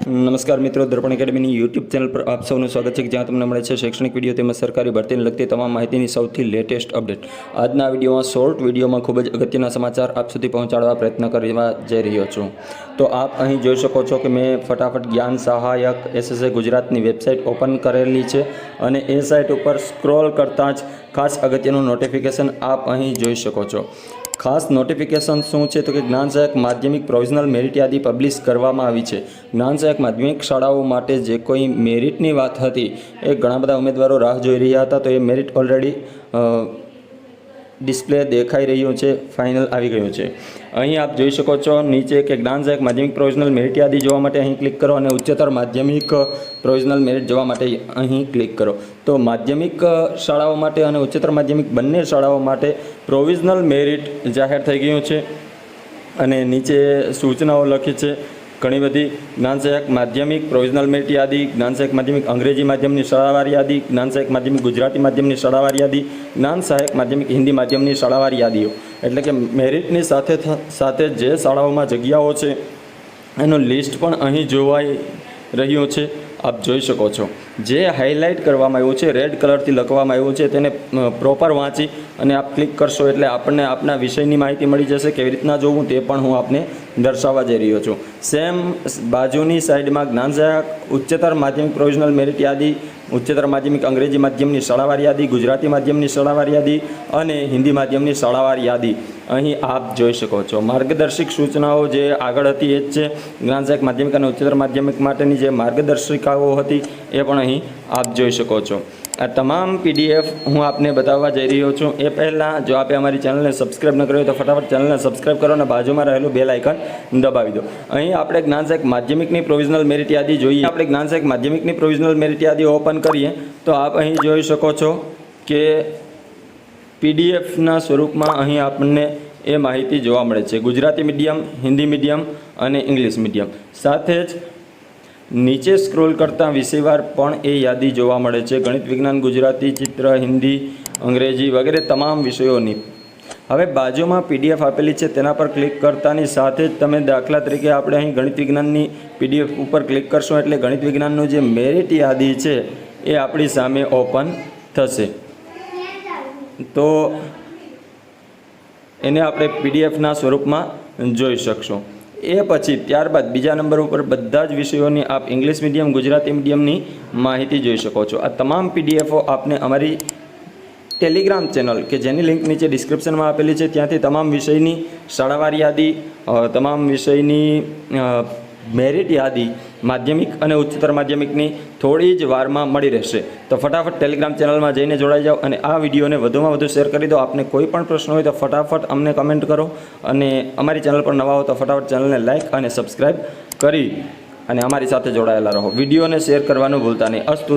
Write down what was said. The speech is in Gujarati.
નમસ્કાર મિત્રો, દર્પણ એકેડમીની યુટ્યુબ ચેનલ પર આપ સૌનું સ્વાગત છે, જ્યાં તમને મળે છે શૈક્ષણિક વિડીયો તેમજ સરકારી ભરતીને લગતી તમામ માહિતીની સૌથી લેટેસ્ટ અપડેટ। આજના વિડીયોમાં શોર્ટ વિડીયોમાં ખૂબ જ અગત્યના સમાચાર આપ સુધી પહોંચાડવા પ્રયત્ન કરવા જઈ રહ્યો છું। તો આપ અહીં જોઈ શકો છો કે મેં ફટાફટ જ્ઞાન સહાયક એસએસએ ગુજરાતની વેબસાઇટ ઓપન કરેલી છે અને એ સાઇટ ઉપર સ્ક્રોલ કરતાં જ ખાસ અગત્યનું નોટિફિકેશન આપ અહીં જોઈ શકો છો। ખાસ નોટિફિકેશન શું છે તો કે જ્ઞાન સહાયક માધ્યમિક પ્રોવિઝનલ મેરિટ યાદી પબ્લિશ કરવામાં આવી છે। જ્ઞાન સહાયક માધ્યમિક શાળાઓ માટે જે કોઈ મેરિટની વાત હતી એ ઘણા બધા ઉમેદવારો રાહ જોઈ રહ્યા હતા, તો એ મેરિટ ઓલરેડી ડિસ્પ્લે દેખાઈ રહ્યું છે, ફાઇનલ આવી ગયું છે। અહીં આપ જોઈ શકો છો નીચે કે જ્ઞાન સહાયક માધ્યમિક પ્રોવિઝનલ મેરિટ યાદી જોવા માટે અહીં ક્લિક કરો અને ઉચ્ચતર માધ્યમિક પ્રોવિઝનલ મેરિટ જોવા માટે અહીં ક્લિક કરો। તો માધ્યમિક શાળાઓ માટે અને ઉચ્ચતર માધ્યમિક બંને શાળાઓ માટે પ્રોવિઝનલ મેરિટ જાહેર થઈ ગયું છે અને નીચે સૂચનાઓ લખી છે ઘણી બધી। જ્ઞાન સહાયક માધ્યમિક પ્રોવિઝનલ મેરિટ યાદી, જ્ઞાન સહાયક માધ્યમિક અંગ્રેજી માધ્યમની શાળાવાર યાદી, જ્ઞાન સહાયક માધ્યમિક ગુજરાતી માધ્યમની શાળાવાર યાદી, જ્ઞાન સહાયક માધ્યમિક હિન્દી માધ્યમની શાળાવાર યાદીઓ, એટલે કે મેરિટની સાથે જે શાળાઓમાં જગ્યાઓ છે એનું લિસ્ટ પણ અહીં જોવાઈ રહ્યું છે, આપ જોઈ શકો છો। જે હાઇલાઇટ કરવામાં આવ્યું છે, રેડ કલરથી લખવામાં આવ્યું છે, તેને પ્રોપર વાંચી અને આપ ક્લિક કરશો એટલે આપણને આપના વિષયની માહિતી મળી જશે। કેવી રીતના જોવું તે પણ હું આપને દર્શાવવા જઈ રહ્યો છું। સેમ બાજુની સાઈડમાં જ્ઞાન સહાયક ઉચ્ચતર માધ્યમિક પ્રોવિઝનલ મેરિટ યાદી, ઉચ્ચતર માધ્યમિક અંગ્રેજી માધ્યમની શાળાવાર યાદી, ગુજરાતી માધ્યમની શાળાવાર યાદી અને હિન્દી માધ્યમની શાળાવાર યાદી અહીં આપ જોઈ શકો છો। માર્ગદર્શક સૂચનાઓ જે આગળ હતી એ જ છે। જ્ઞાન સહાયક માધ્યમિક અને ઉચ્ચતર માધ્યમિક માટેની જે માર્ગદર્શિકાઓ હતી એ પણ અહીં આપ જોઈ શકો છો। આ તમામ પીડીએફ હું આપને બતાવવા જઈ રહ્યો છું। એ પહેલાં જો આપે અમારી ચેનલને સબસ્ક્રાઈબ ન કરી હોય તો ફટાફટ ચેનલને સબસ્ક્રાઈબ કરો અને બાજુમાં રહેલું બેલ આઇકન દબાવી દો। અહીં આપણે જ્ઞાન સહાયક માધ્યમિકની પ્રોવિઝનલ મેરિટ યાદી જોઈએ। આપણે જ્ઞાન સહાયક માધ્યમિકની પ્રોવિઝનલ મેરિટ યાદી ઓપન કરીએ તો આપ અહીં જોઈ શકો છો કે પીડીએફના સ્વરૂપમાં અહીં આપણને એ માહિતી જોવા મળે છે। ગુજરાતી મીડિયમ, હિન્દી મીડિયમ અને ઇંગ્લિશ મીડિયમ, સાથે જ નીચે સ્ક્રોલ કરતાં વિષયવાર પણ એ યાદી જોવા મળે છે। ગણિત, વિજ્ઞાન, ગુજરાતી, ચિત્ર, હિન્દી, અંગ્રેજી વગેરે તમામ વિષયોની। હવે બાજુમાં પીડીએફ આપેલી છે તેના પર ક્લિક કરતાની સાથે જ તમે દાખલા તરીકે આપણે અહીં ગણિત વિજ્ઞાનની પીડીએફ ઉપર ક્લિક કરશો એટલે ગણિત વિજ્ઞાનનું જે મેરિટ યાદી છે એ આપણી સામે ઓપન થશે। તો એને આપણે પીડીએફના સ્વરૂપમાં જોઈ શકશો। એ પછી ત્યારબાદ બીજા નંબર ઉપર બધા જ વિષયોની આપ ઇંગ્લિશ મીડિયમ, ગુજરાતી મીડિયમની માહિતી જોઈ શકો છો। આ તમામ પીડીએફો આપને અમારી ટેલિગ્રામ ચેનલ કે જેની લિંક નીચે ડિસ્ક્રિપ્શનમાં આપેલી છે ત્યાંથી તમામ વિષયની શાળાવાર યાદી, તમામ વિષયની મેરિટ યાદી માધ્યમિક અને ઉચ્ચતર માધ્યમિકની થોડી જ વારમાં મળી રહેશે। તો ફટાફટ ટેલિગ્રામ ચેનલમાં જઈને જોડાઈ જાઓ અને આ વિડીયોને વધુમાં વધુ શેર કરી દો। આપને કોઈ પણ પ્રશ્ન હોય તો ફટાફટ અમને કમેન્ટ કરો અને અમારી ચેનલ પર નવા હો તો ફટાફટ ચેનલને લાઇક અને સબસ્ક્રાઈબ કરી અને અમારી સાથે જોડાયેલા રહો। વિડીયોને શેર કરવાનું ભૂલતા નહીં। અસ્તુ।